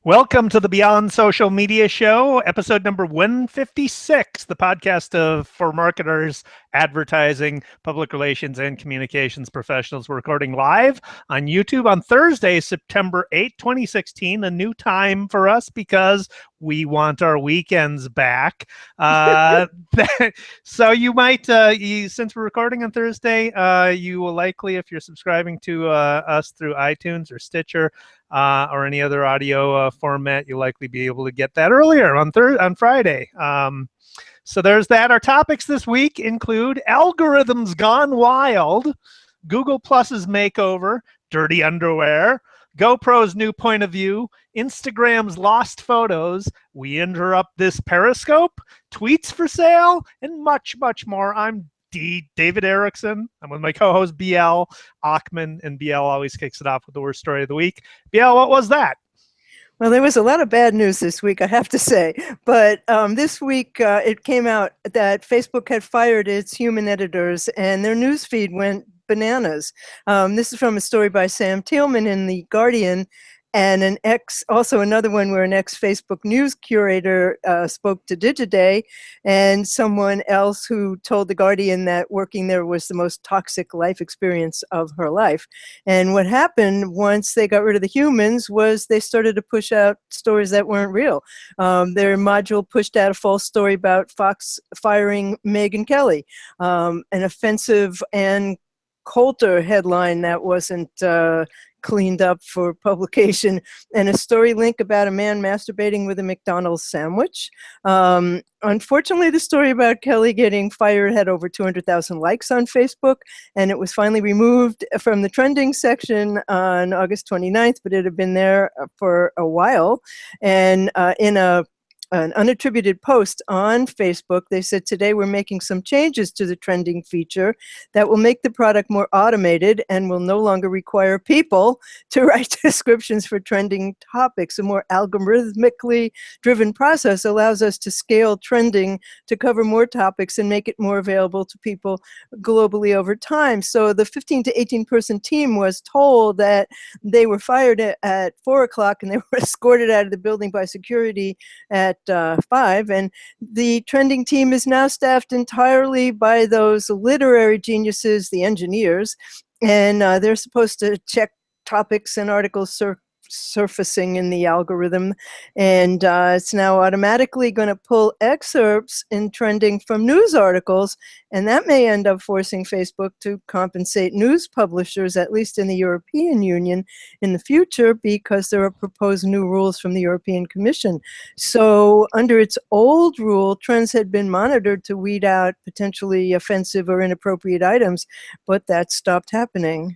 Welcome to the Beyond Social Media Show, episode number 156, the podcast for marketers, advertising, public relations, and communications professionals. We're recording live on YouTube on Thursday, September 8, 2016, a new time for us because we want our weekends back. So you might, since we're recording on Thursday, you will likely, if you're subscribing to us through iTunes or Stitcher, or any other audio format, you'll likely be able to get that earlier on Friday. So there's that. Our topics this week include algorithms gone wild, Google Plus's makeover, dirty underwear, GoPro's new point of view, Instagram's lost photos, we interrupt this Periscope, tweets for sale, and much, much more. I'm David Erickson. I'm with my co-host BL Ochman, and BL always kicks it off with the worst story of the week. BL, what was that? Well, there was a lot of bad news this week, I have to say. But this week, it came out that Facebook had fired its human editors, and their newsfeed went bananas. This is from a story by Sam Thielman in The Guardian, and also another one where an ex-Facebook news curator spoke to Digiday, and someone else who told The Guardian that working there was the most toxic life experience of her life. And what happened once they got rid of the humans was they started to push out stories that weren't real. Their module pushed out a false story about Fox firing Megyn Kelly, an offensive and Coulter headline that wasn't cleaned up for publication, and a story link about a man masturbating with a McDonald's sandwich. Unfortunately, the story about Kelly getting fired had over 200,000 likes on Facebook, and it was finally removed from the trending section on August 29th, but it had been there for a while. And in an unattributed post on Facebook, they said, today we're making some changes to the trending feature that will make the product more automated and will no longer require people to write descriptions for trending topics. A more algorithmically driven process allows us to scale trending to cover more topics and make it more available to people globally over time. So the 15 to 18 person team was told that they were fired at 4 o'clock and they were escorted out of the building by security at 5, and the trending team is now staffed entirely by those literary geniuses, the engineers, and they're supposed to check topics and articles surfacing in the algorithm, and it's now automatically going to pull excerpts in trending from news articles, and that may end up forcing Facebook to compensate news publishers, at least in the European Union, in the future, because there are proposed new rules from the European Commission. So under its old rule, trends had been monitored to weed out potentially offensive or inappropriate items, but that stopped happening.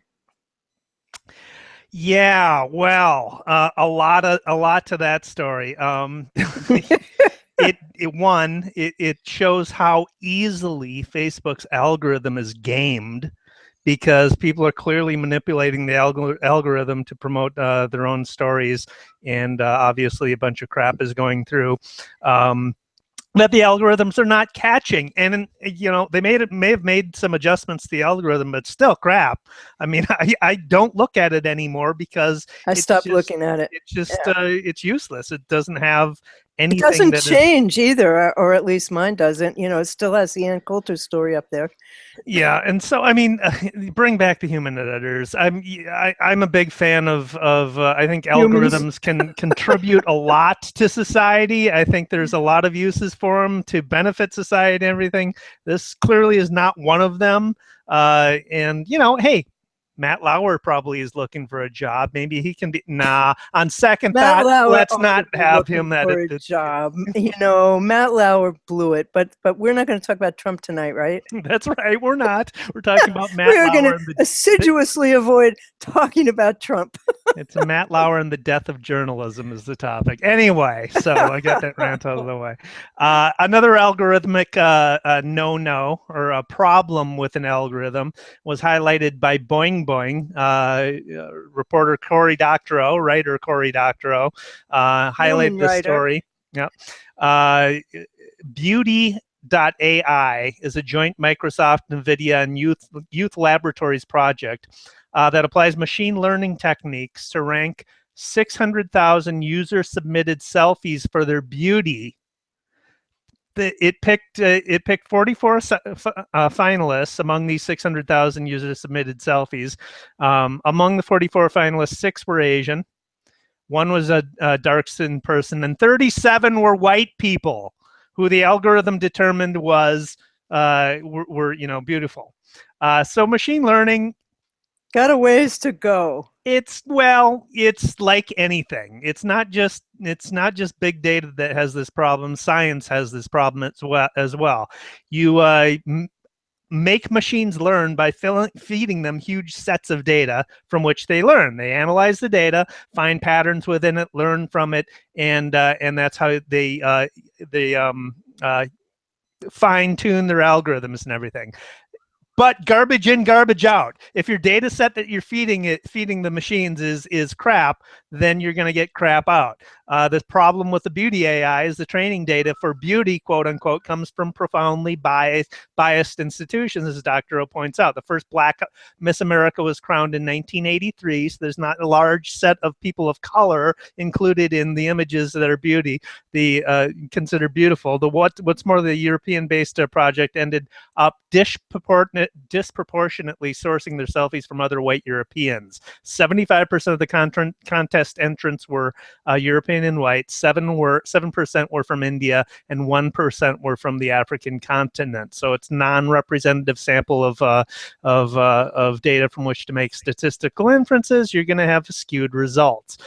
Yeah, well, a lot to that story. It shows how easily Facebook's algorithm is gamed, because people are clearly manipulating the algorithm to promote their own stories, and obviously a bunch of crap is going through that the algorithms are not catching. And they may have made some adjustments to the algorithm, but still crap. I mean, I don't look at it anymore because I stopped looking at it. It's just it's useless. It doesn't have anything. It doesn't change either, or at least mine doesn't. It still has the Ann Coulter story up there. Yeah, and so I mean, bring back the human editors. I'm a big fan of I think algorithms can contribute a lot to society. I think there's a lot of uses for them to benefit society and everything. This clearly is not one of them. And hey, Matt Lauer probably is looking for a job. Maybe he can be. Nah, on second thought, let's not have him that for a job. Matt Lauer blew it, but we're not going to talk about Trump tonight, right? That's right. We're not. We're talking about Matt Lauer. We're going to assiduously avoid talking about Trump. It's Matt Lauer and the death of journalism is the topic. Anyway, so I got that rant out of the way. Another algorithmic no-no, or a problem with an algorithm, was highlighted by Boing Boing. Reporter Cory Doctorow, writer Cory Doctorow, highlighted this story. Yeah. Beauty.ai is a joint Microsoft, NVIDIA, and youth laboratories project that applies machine learning techniques to rank 600,000 user-submitted selfies for their beauty. It picked 44 finalists among these 600,000 user-submitted selfies. Among the 44 finalists, 6 were Asian. 1 was a dark-skinned person, and 37 were white people who the algorithm determined were beautiful. So machine learning got a ways to go. It's like anything. It's not just big data that has this problem. Science has this problem as well. You make machines learn by feeding them huge sets of data from which they learn. They analyze the data, find patterns within it, learn from it, and that's how they fine-tune their algorithms and everything. But garbage in, garbage out. If your data set that you're feeding the machines is crap, then you're going to get crap out. The problem with the beauty AI is the training data for beauty, quote unquote, comes from profoundly biased institutions, as Dr. O points out. The first Black Miss America was crowned in 1983, so there's not a large set of people of color included in the images that are considered beautiful. What's more, the European-based project ended up disproportionately sourcing their selfies from other white Europeans. 75% of the contest entrants were European and white. 7% were from India, and 1% were from the African continent. So it's non-representative sample of data from which to make statistical inferences. You're going to have skewed results.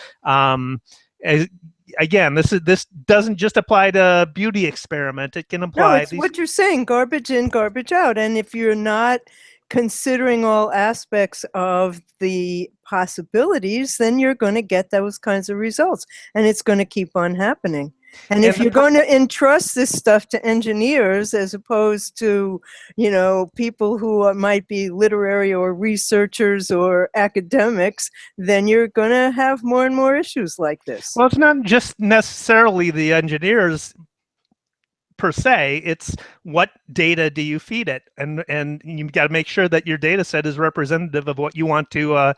Again, this doesn't just apply to beauty experiment. It can apply. No, it's what you're saying, garbage in, garbage out. And if you're not considering all aspects of the possibilities, then you're going to get those kinds of results, and it's going to keep on happening. And if you're going to entrust this stuff to engineers as opposed to, people who might be literary or researchers or academics, then you're going to have more and more issues like this. Well, it's not just necessarily the engineers per se. It's what data do you feed it, and you've got to make sure that your data set is representative of what you want to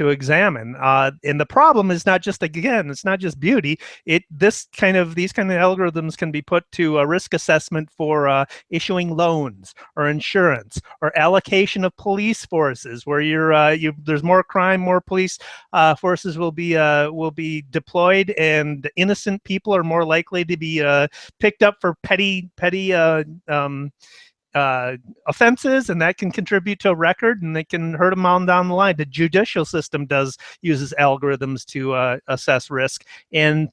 examine. And the problem is not just, again, it's not just beauty. These kind of algorithms can be put to a risk assessment for issuing loans or insurance or allocation of police forces, where there's more crime, more police forces will be deployed, and innocent people are more likely to be picked up for petty offenses, and that can contribute to a record, and they can hurt them on down the line. The judicial system uses algorithms to assess risk, and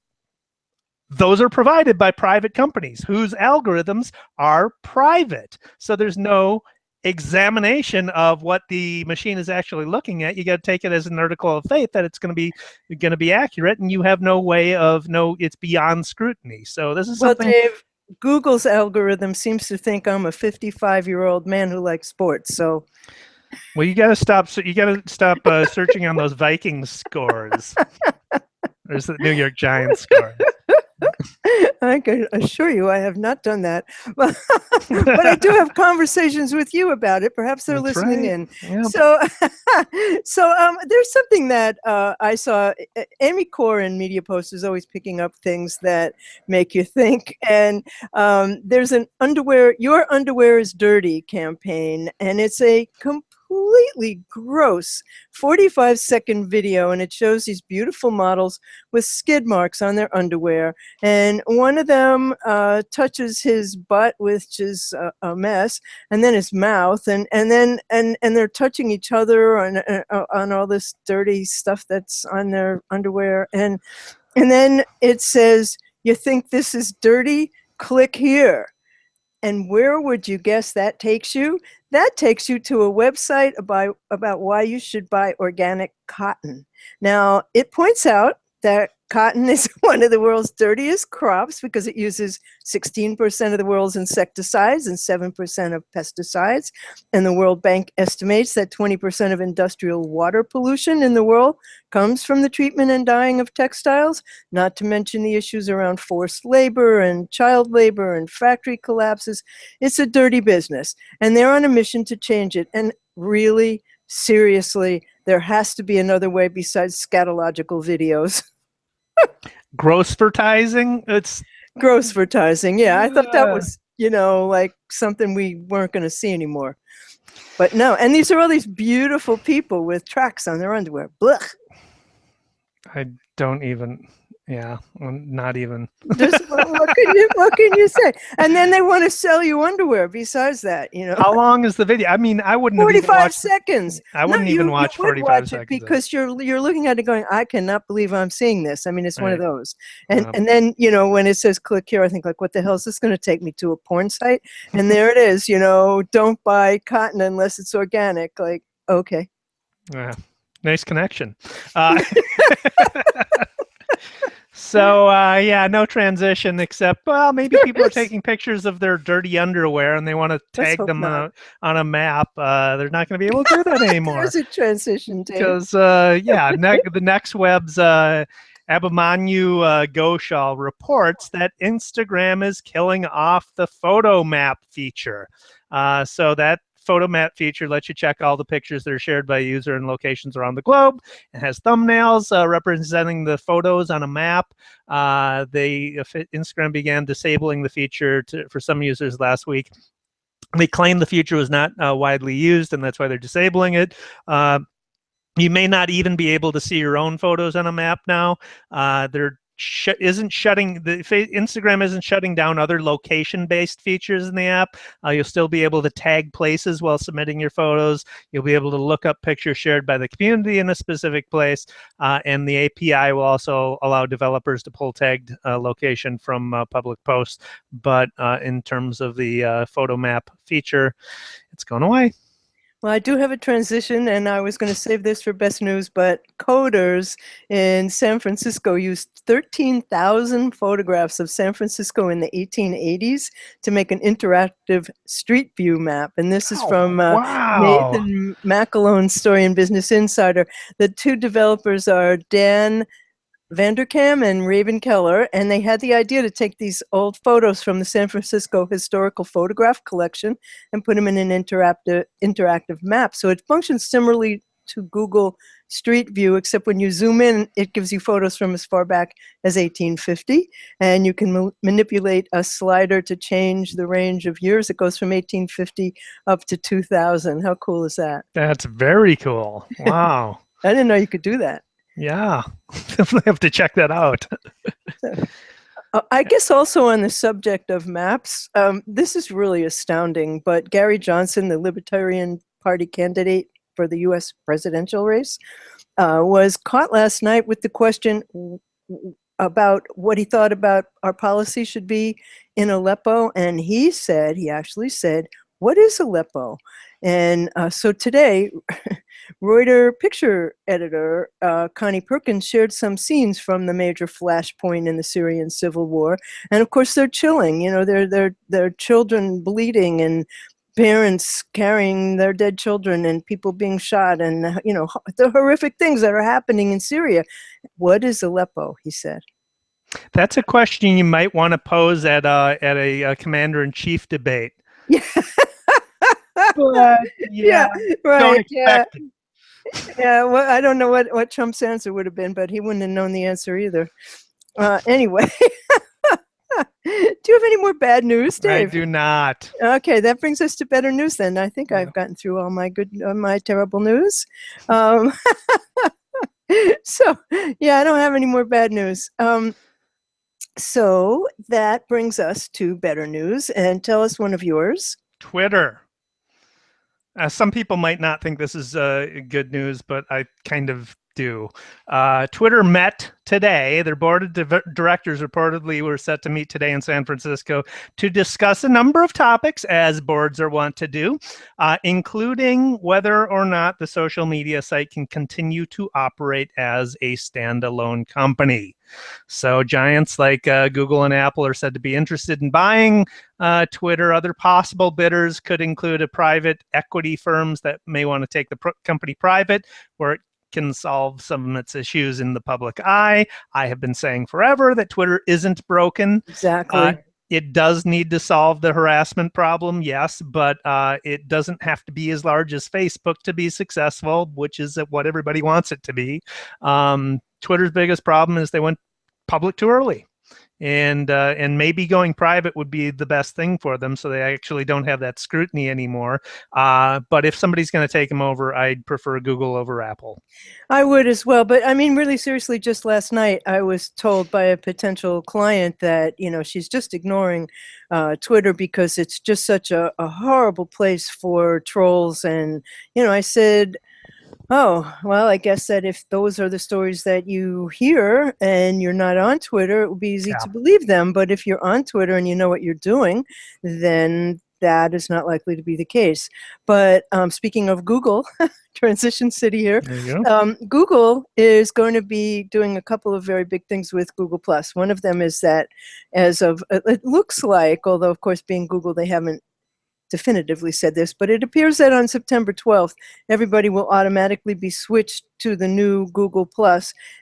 those are provided by private companies whose algorithms are private. So there's no examination of what the machine is actually looking at. You got to take it as an article of faith that it's going to be accurate, and you have no way of it's beyond scrutiny. So this is something. Dave, Google's algorithm seems to think I'm a 55-year-old man who likes sports. So, well, you got to stop. So you got to stop searching on those Vikings scores. There's the New York Giants score. I can assure you I have not done that. But I do have conversations with you about it. Perhaps they're listening in. Yeah. So there's something that I saw. Amy Core in Media Post is always picking up things that make you think. And there's an Your Underwear is Dirty campaign, and it's a completely gross 45-second video, and it shows these beautiful models with skid marks on their underwear, and one of them touches his butt, which is a mess, and then his mouth, and they're touching each other on all this dirty stuff that's on their underwear, and then it says, "You think this is dirty? Click here." And where would you guess that takes you? That takes you to a website about why you should buy organic cotton. Now, it points out that cotton is one of the world's dirtiest crops because it uses 16% of the world's insecticides and 7% of pesticides. And the World Bank estimates that 20% of industrial water pollution in the world comes from the treatment and dyeing of textiles, not to mention the issues around forced labor and child labor and factory collapses. It's a dirty business, and they're on a mission to change it. And really, seriously, There has to be another way besides scatalogical videos. Grossvertising. It's Grossvertising. Yeah, I thought that was, like something we weren't going to see anymore. But no, and these are all these beautiful people with tracks on their underwear. Blech. I don't even. Yeah, not even. Just what can you say? And then they want to sell you underwear. Besides that, How long is the video? I mean, I wouldn't. 45 seconds. I wouldn't even watch 45 seconds because you're looking at it going, I cannot believe I'm seeing this. I mean, it's one of those. And Yep. and then when it says click here, I think like, what the hell is this going to take me to a porn site? And there it is. Don't buy cotton unless it's organic. Like, okay. Yeah, nice connection. So, yeah, no transition except, well, maybe people are taking pictures of their dirty underwear and they want to tag them on a map. They're not going to be able to do that anymore. There's a transition, Dave. Because, the Next Web's Abhimanyu Ghoshal reports that Instagram is killing off the photo map feature. So that photo map feature lets you check all the pictures that are shared by a user in locations around the globe. It has thumbnails representing the photos on a map. Instagram began disabling the feature for some users last week. They claim the feature was not widely used, and that's why they're disabling it. You may not even be able to see your own photos on a map now. Instagram isn't shutting down other location-based features in the app. You'll still be able to tag places while submitting your photos. You'll be able to look up pictures shared by the community in a specific place, and the API will also allow developers to pull tagged location from public posts. But in terms of the photo map feature, it's gone away. Well, I do have a transition, and I was going to save this for best news, but coders in San Francisco used 13,000 photographs of San Francisco in the 1880s to make an interactive street view map. And this is from Nathan McAlone's story in Business Insider. The two developers are Dan Vanderkam and Raven Keller, and they had the idea to take these old photos from the San Francisco Historical Photograph Collection and put them in an interactive map. So it functions similarly to Google Street View, except when you zoom in, it gives you photos from as far back as 1850, and you can manipulate a slider to change the range of years. It goes from 1850 up to 2000. How cool is that? That's very cool. Wow. I didn't know you could do that. Yeah, definitely have to check that out. I guess also on the subject of maps, this is really astounding, but Gary Johnson, the Libertarian Party candidate for the U.S. presidential race, was caught last night with the question about what he thought about our policy should be in Aleppo, and he actually said, "What is Aleppo?" And so today, Reuters picture editor Connie Perkins shared some scenes from the major flashpoint in the Syrian civil war, and of course they're chilling. They're children bleeding and parents carrying their dead children and people being shot, and the horrific things that are happening in Syria. What is Aleppo? He said. That's a question you might want to pose at a commander-in-chief debate. Yeah. But, yeah, right. Don't expect it. Yeah, well, I don't know what Trump's answer would have been, but he wouldn't have known the answer either. Anyway, do you have any more bad news, Dave? I do not. Okay, that brings us to better news then. I think I've gotten through all my terrible news. So, yeah, I don't have any more bad news. So that brings us to better news, and tell us one of yours. Twitter. Some people might not think this is good news, but I kind of do. Twitter met today. Their board of directors reportedly were set to meet today in San Francisco to discuss a number of topics, as boards are wont to do, including whether or not the social media site can continue to operate as a standalone company. So giants like Google and Apple are said to be interested in buying Twitter. Other possible bidders could include private equity firms that may want to take the company private, where it can solve some of its issues in the public eye. I have been saying forever that Twitter isn't broken. Exactly. It does need to solve the harassment problem, yes, but it doesn't have to be as large as Facebook to be successful, which is what everybody wants it to be. Twitter's biggest problem is they went public too early. And maybe going private would be the best thing for them, so they actually don't have that scrutiny anymore. But if somebody's going to take them over, I'd prefer Google over Apple. I would as well. But I mean, really seriously, just last night, I was told by a potential client that, she's just ignoring Twitter because it's just such a horrible place for trolls. And, I said, oh, well, I guess that if those are the stories that you hear and you're not on Twitter, it would be easy to believe them. But if you're on Twitter and you know what you're doing, then that is not likely to be the case. But speaking of Google, Transition City here, there you go. Google is going to be doing a couple of very big things with Google+. One of them is that it looks like, although of course being Google, they haven't definitively said this, but it appears that on September 12th, everybody will automatically be switched to the new Google+.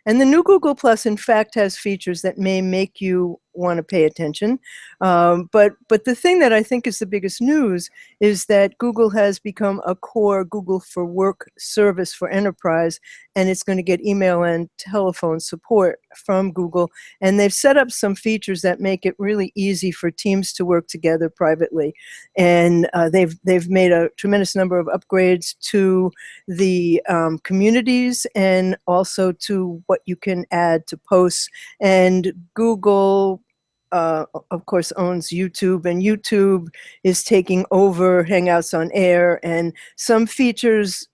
And the new Google+, in fact, has features that may make you want to pay attention. But the thing that I think is the biggest news is that Google has become a core Google for Work service for enterprise, and it's going to get email and telephone support from Google. And they've set up some features that make it really easy for teams to work together privately. And they've made a tremendous number of upgrades to the communities and also to what you can add to posts. And Google, of course, owns YouTube, and YouTube is taking over Hangouts on Air. And some features,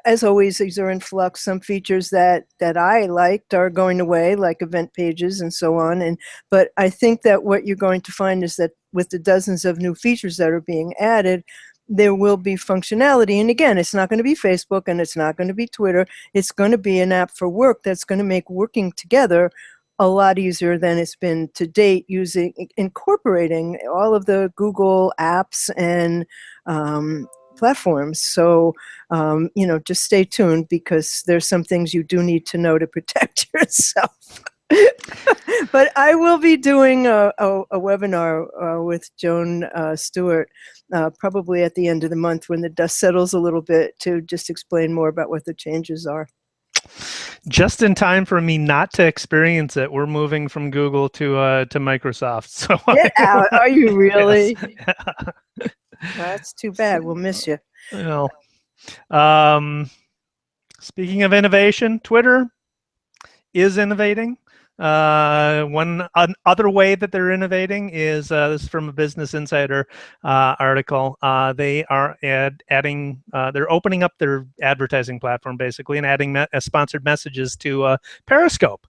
as always, these are in flux. Some features that I liked are going away, like event pages and so on. But I think that what you're going to find is that with the dozens of new features that are being added, there will be functionality. And again, it's not going to be Facebook and it's not going to be Twitter. It's going to be an app for work that's going to make working together a lot easier than it's been to date, incorporating all of the Google apps and platforms. So, just stay tuned, because there's some things you do need to know to protect yourself. But I will be doing a webinar with Joan Stewart probably at the end of the month when the dust settles a little bit, to just explain more about what the changes are. Just in time for me not to experience it. We're moving from Google to Microsoft. So get out! Are you really? Yes. Well, that's too bad. We'll miss you. Well, speaking of innovation, Twitter is innovating. One other way that they're innovating is this is from a Business Insider article. They are adding, they're opening up their advertising platform basically and adding sponsored messages to Periscope.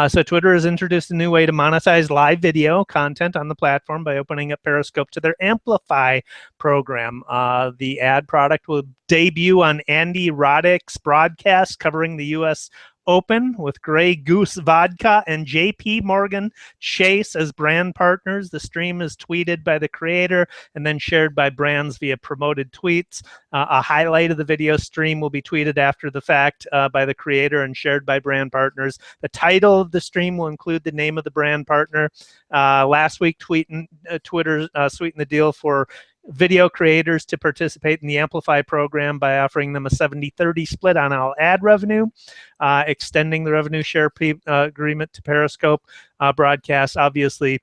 So Twitter has introduced a new way to monetize live video content on the platform by opening up Periscope to their Amplify program. The ad product will debut on Andy Roddick's broadcast covering the U.S. Open with Grey Goose Vodka and JP Morgan Chase as brand partners. The stream is tweeted by the creator and then shared by brands via promoted tweets. A highlight of the video stream will be tweeted after the fact by the creator and shared by brand partners. The title of the stream will include the name of the brand partner. Last week, Twitter sweetened the deal for video creators to participate in the Amplify program by offering them a 70-30 split on all ad revenue, extending the revenue share agreement to Periscope broadcasts. Obviously,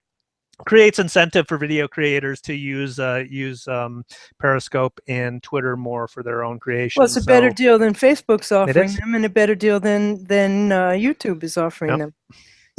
creates incentive for video creators to use Periscope and Twitter more for their own creation. Well, it's a better deal than Facebook's offering them, and a better deal than YouTube is offering them.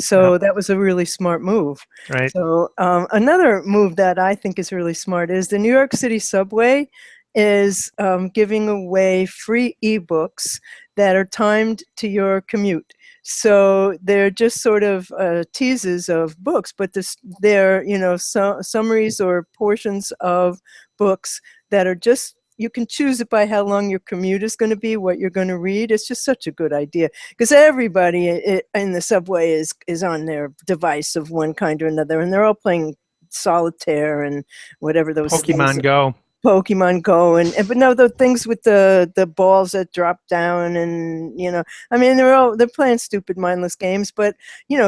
So that was a really smart move. Right. So another move that I think is really smart is the New York City Subway is giving away free ebooks that are timed to your commute. So they're just sort of teases of books, but they're summaries or portions of books that are just, you can choose it by how long your commute is going to be, what you're going to read. It's just such a good idea, because everybody in the subway is on their device of one kind or another, and they're all playing solitaire and whatever those Pokemon things. Go. Pokemon Go, but no, the things with the balls that drop down, and I mean, they're playing stupid, mindless games. But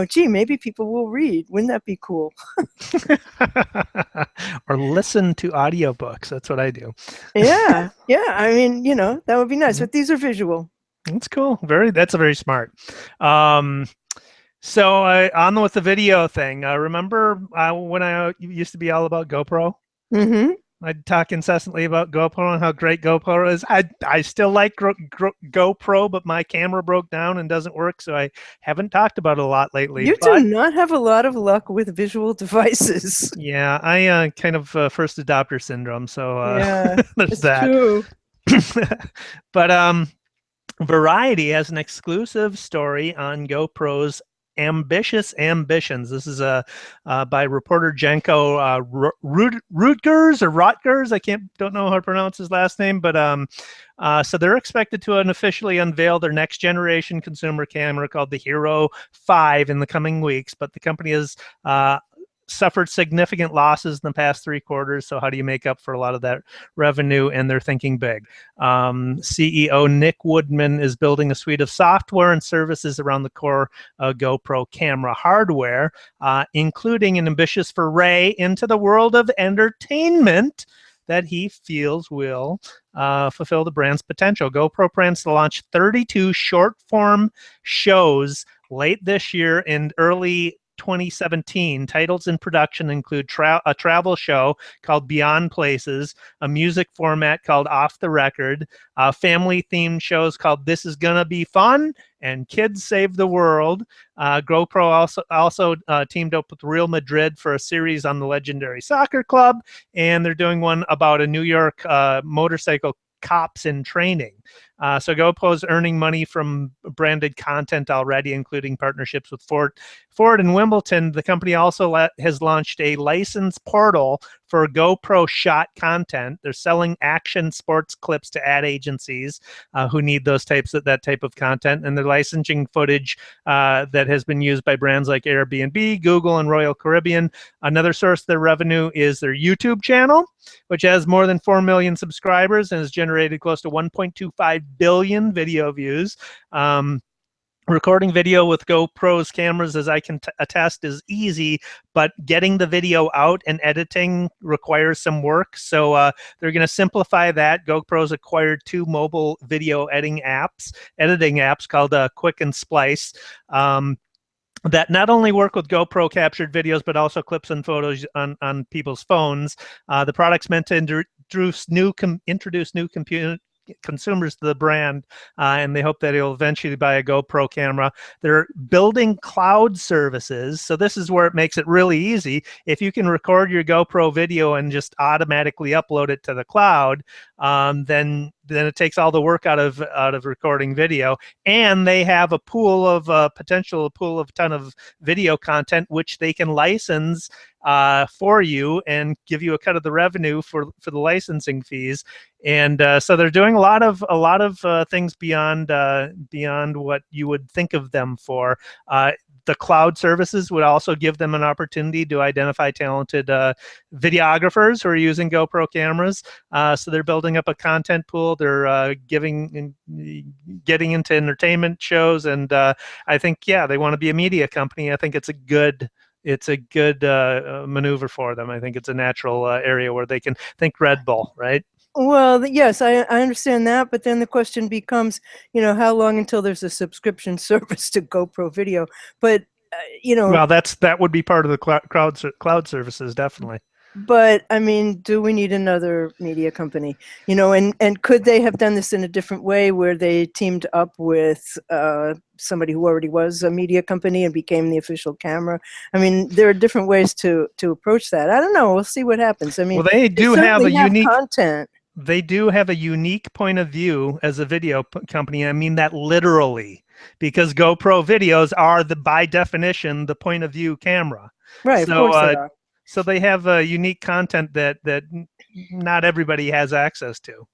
gee, maybe people will read. Wouldn't that be cool? Or listen to audiobooks. That's what I do. Yeah, yeah. I mean, that would be nice. But these are visual. That's cool. That's very smart. So on with the video thing. Remember when I used to be all about GoPro? Mm-hmm. I'd talk incessantly about GoPro and how great GoPro is. I still like GoPro, but my camera broke down and doesn't work, so I haven't talked about it a lot lately. You But do not have a lot of luck with visual devices. yeah, I kind of first adopter syndrome, so Yeah, there's it's that. true. But Variety has an exclusive story on GoPro's ambitious ambitions. This is by reporter Jenko Rutgers or Rotgers. Don't know how to pronounce his last name, but so they're expected to unofficially unveil their next generation consumer camera called the Hero 5 in the coming weeks. But the company has suffered significant losses in the past 3 quarters. So how do you make up for a lot of that revenue? And they're thinking big. CEO Nick Woodman is building a suite of software and services around the core GoPro camera hardware, including an ambitious foray into the world of entertainment that he feels will fulfill the brand's potential. GoPro plans to launch 32 short-form shows late this year and early 2017. Titles in production include a travel show called Beyond Places, a music format called Off the Record, family-themed shows called This Is Gonna Be Fun, and Kids Save the World. GoPro also teamed up with Real Madrid for a series on the legendary soccer club, and they're doing one about a New York motorcycle cops in training. So GoPro's earning money from branded content already, including partnerships with Ford and Wimbledon. The company also has launched a license portal for GoPro shot content. They're selling action sports clips to ad agencies who need that type of content, and they're licensing footage that has been used by brands like Airbnb, Google, and Royal Caribbean. Another source of their revenue is their YouTube channel, which has more than 4 million subscribers and has generated close to 1.25 billion video views. Recording video with GoPro's cameras, as I can attest, is easy, but getting the video out and editing requires some work. So they're going to simplify that. GoPro's acquired 2 mobile video editing apps called Quick and Splice. That not only work with GoPro captured videos, but also clips and photos on people's phones. The product's meant to introduce new consumers to the brand, and they hope that he'll eventually buy a GoPro camera. They're building cloud services, so this is where it makes it really easy. If you can record your GoPro video and just automatically upload it to the cloud, then it takes all the work out of recording video, and they have a pool of ton of video content which they can license for you and give you a cut of the revenue for the licensing fees. And so they're doing a lot of things beyond what you would think of them for. The cloud services would also give them an opportunity to identify talented videographers who are using GoPro cameras. So they're building up a content pool. They're getting into entertainment shows, and I think they want to be a media company. I think it's a good maneuver for them. I think it's a natural area where they can think Red Bull, right? Well, yes, I understand that, but then the question becomes, how long until there's a subscription service to GoPro video? But well, that would be part of the cloud services, definitely. But I mean, do we need another media company? And could they have done this in a different way, where they teamed up with somebody who already was a media company and became the official camera? I mean, there are different ways to approach that. I don't know. We'll see what happens. I mean, well, they do have a unique content. They do have a unique point of view as a video company. I mean that literally, because GoPro videos are by definition the point of view camera. Right. So, of course they are. So they have unique content that not everybody has access to.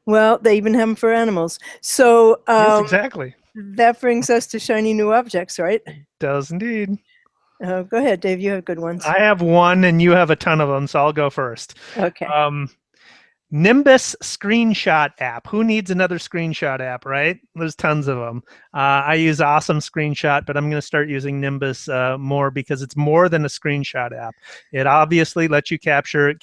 Well, they even have them for animals. So yes, exactly. That brings us to shiny new objects, right? It does indeed. Go ahead, Dave. You have good ones. I have one, and you have a ton of them, so I'll go first. Okay. Nimbus Screenshot App. Who needs another screenshot app, right? There's tons of them. I use Awesome Screenshot, but I'm going to start using Nimbus more because it's more than a screenshot app. It obviously lets you capture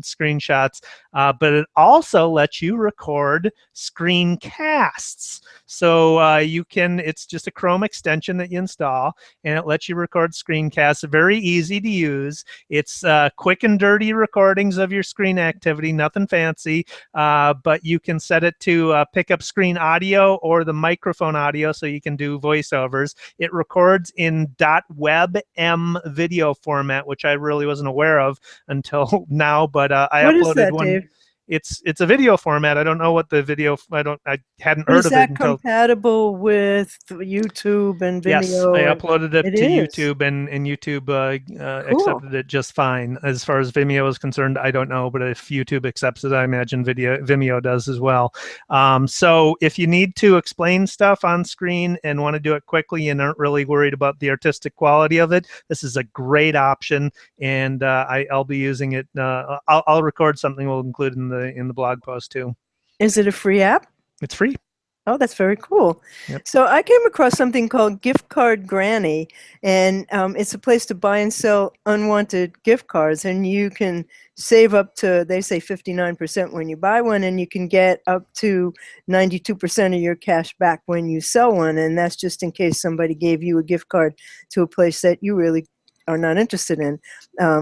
screenshots, but it also lets you record screencasts. So you can, it's just a Chrome extension that you install, and it lets you record screencasts. Very easy to use. It's quick and dirty recordings of your screen activity, nothing fancy, but you can set it to pick up screen audio or the microphone audio so you can do voiceovers. It records in .webm video format, which I really wasn't aware of until now, but I What is uploaded that, one. Dave? It's a video format. I don't know what the video, I hadn't But heard is of it that until. compatible with YouTube and Yes, Vimeo? I uploaded it It to is. YouTube, and YouTube Cool. accepted it just fine. As far as Vimeo is concerned, I don't know, but if YouTube accepts it, I imagine Vimeo does as well. So if you need to explain stuff on screen and want to do it quickly and aren't really worried about the artistic quality of it, this is a great option, and I'll be using it. I'll record something we'll include in the blog post too. Is it a free app? It's free. Oh, that's very cool. Yep. So I came across something called Giftcard Granny, and it's a place to buy and sell unwanted gift cards, and you can save up to, they say 59% when you buy one, and you can get up to 92% of your cash back when you sell one, and that's just in case somebody gave you a gift card to a place that you really are not interested in,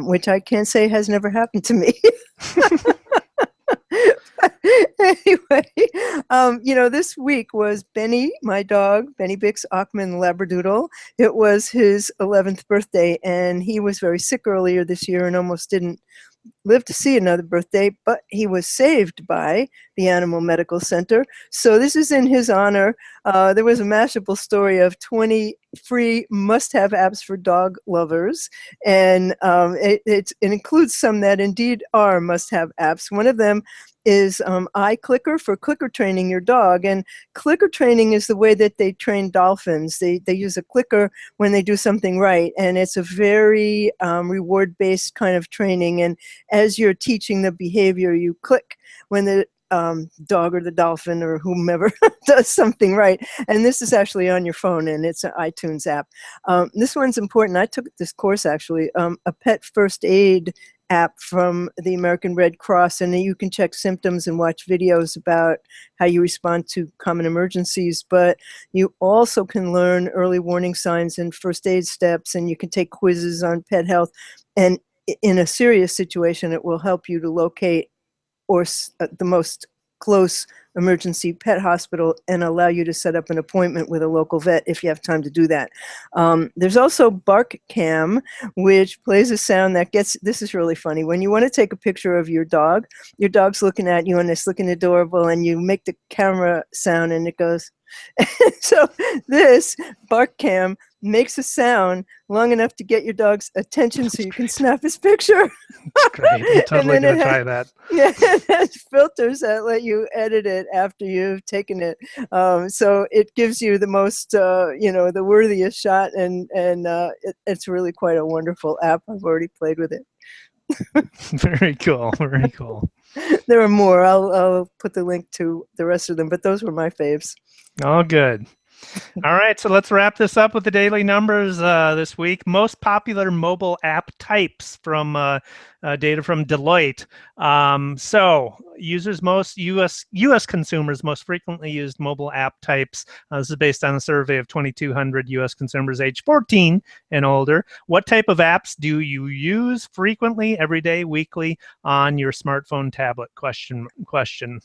which I can't say has never happened to me. Anyway, this week was Benny, my dog, Benny Bix Ochman Labradoodle. It was his 11th birthday, and he was very sick earlier this year and almost didn't live to see another birthday, but he was saved by the Animal Medical Center. So this is in his honor. There was a Mashable story of 20 free must-have apps for dog lovers, and it includes some that indeed are must-have apps. One of them is iClicker for clicker training your dog, and clicker training is the way that they train dolphins. They use a clicker when they do something right, and it's a very reward-based kind of training, and as you're teaching the behavior, you click when the dog or the dolphin or whomever does something right. And this is actually on your phone, and it's an iTunes app. This one's important. I took this course actually, a pet first aid app from the American Red Cross, and you can check symptoms and watch videos about how you respond to common emergencies, but you also can learn early warning signs and first aid steps, and you can take quizzes on pet health. And in a serious situation, it will help you to locate the most close emergency pet hospital and allow you to set up an appointment with a local vet if you have time to do that. There's also Bark Cam, which plays a sound that gets, this is really funny. When you want to take a picture of your dog's looking at you and it's looking adorable, and you make the camera sound and it goes. So this Bark Cam makes a sound long enough to get your dog's attention so you can snap his picture. Great. I'm totally going to try that. Yeah, it has filters that let you edit it after you've taken it. So it gives you the most, the worthiest shot, and it's really quite a wonderful app. I've already played with it. Very cool. Very cool. There are more. I'll put the link to the rest of them, but those were my faves. All good. All right, so let's wrap this up with the daily numbers this week. Most popular mobile app types from data from Deloitte. So U.S. consumers most frequently used mobile app types. This is based on a survey of 2,200 U.S. consumers age 14 and older. What type of apps do you use frequently, every day, weekly, on your smartphone, tablet? Question.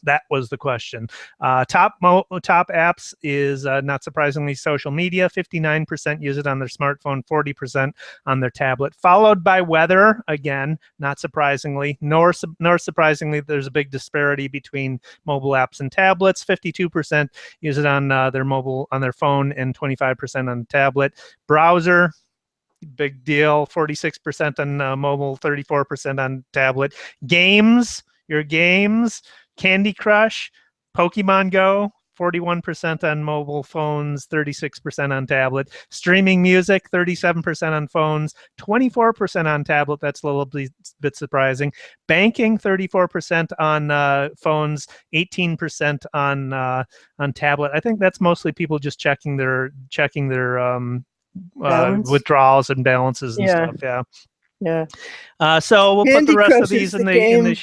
That was the question. Top apps is not surprisingly social media. 59% use it on their smartphone, 40% on their tablet, followed by weather. Again, not surprisingly, nor surprisingly, there's a big disparity between mobile apps and tablets. 52% use it on their phone, and 25% on the tablet. Browser, big deal. 46% on mobile, 34% on tablet. Games, your games, Candy Crush, Pokemon Go, 41% on mobile phones, 36% on tablet. Streaming music, 37% on phones, 24% on tablet. That's a little bit surprising. Banking, 34% on phones, 18% on tablet. I think that's mostly people just checking their withdrawals and balances and stuff. Yeah. Yeah. So we'll put the Candy rest Crush of these is in the the game.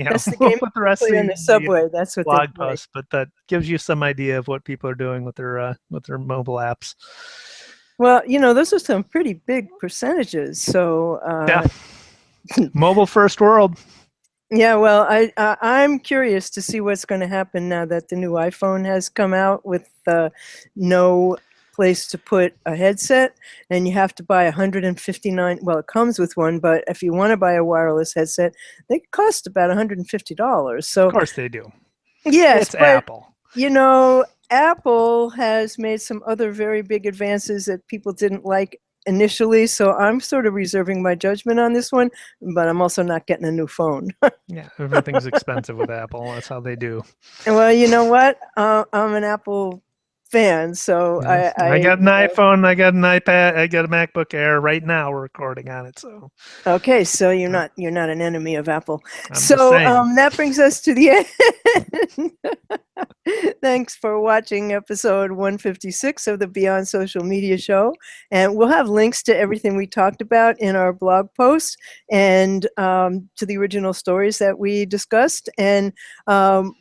That's the we'll game put the rest of in the subway. That's what blog they play. posts, but that gives you some idea of what people are doing with their mobile apps. Well, those are some pretty big percentages. So yeah, mobile first world. Yeah, well, I'm curious to see what's going to happen now that the new iPhone has come out with no place to put a headset, and you have to buy 159. Well, it comes with one, but if you want to buy a wireless headset, they cost about $150. So of course they do. Yes, it's Apple. Apple has made some other very big advances that people didn't like initially, so I'm sort of reserving my judgment on this one, but I'm also not getting a new phone. Yeah, everything's expensive with Apple. That's how they do. Well, you know what? I'm an Apple fan, so yes. I got an iPhone, I got an iPad, I got a MacBook Air right now. We're recording on it, so. Okay, so you're not an enemy of Apple. I'm just saying. That brings us to the end. Thanks for watching episode 156 of the Beyond Social Media Show. And we'll have links to everything we talked about in our blog post and to the original stories that we discussed. And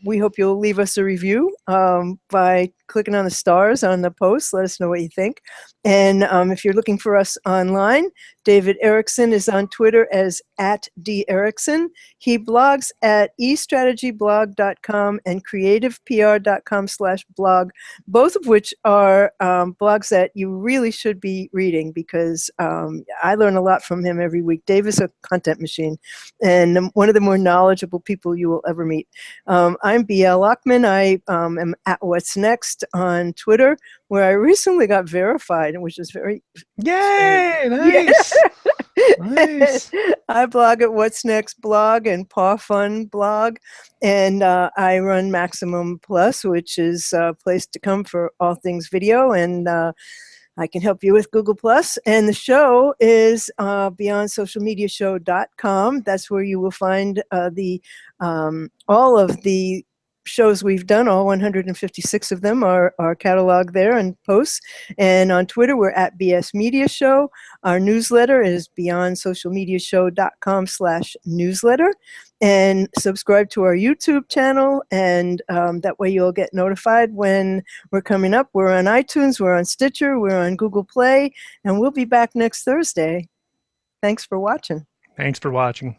we hope you'll leave us a review by clicking on the stars on the post. Let us know what you think. And if you're looking for us online, David Erickson is on Twitter as @DErickson. He blogs at estrategyblog.com and creativepr.com/blog, both of which are blogs that you really should be reading because I learn a lot from him every week. Dave is a content machine and one of the more knowledgeable people you will ever meet. I'm BL Ochman. I am at What's Next on Twitter, where I recently got verified, which is very yay, nice. Nice. I blog at What's Next blog and Paw Fun blog, and I run Maximum Plus, which is a place to come for all things video, and I can help you with Google Plus. And the show is BeyondSocialMediaShow.com. That's where you will find all of the shows we've done. All 156 of them are cataloged there and posts. And on Twitter, we're at BS Media Show. Our newsletter is BeyondSocialMediaShow.com/newsletter. And subscribe to our YouTube channel, and that way you'll get notified when we're coming up. We're on iTunes, we're on Stitcher, we're on Google Play, and we'll be back next Thursday. Thanks for watching. Thanks for watching.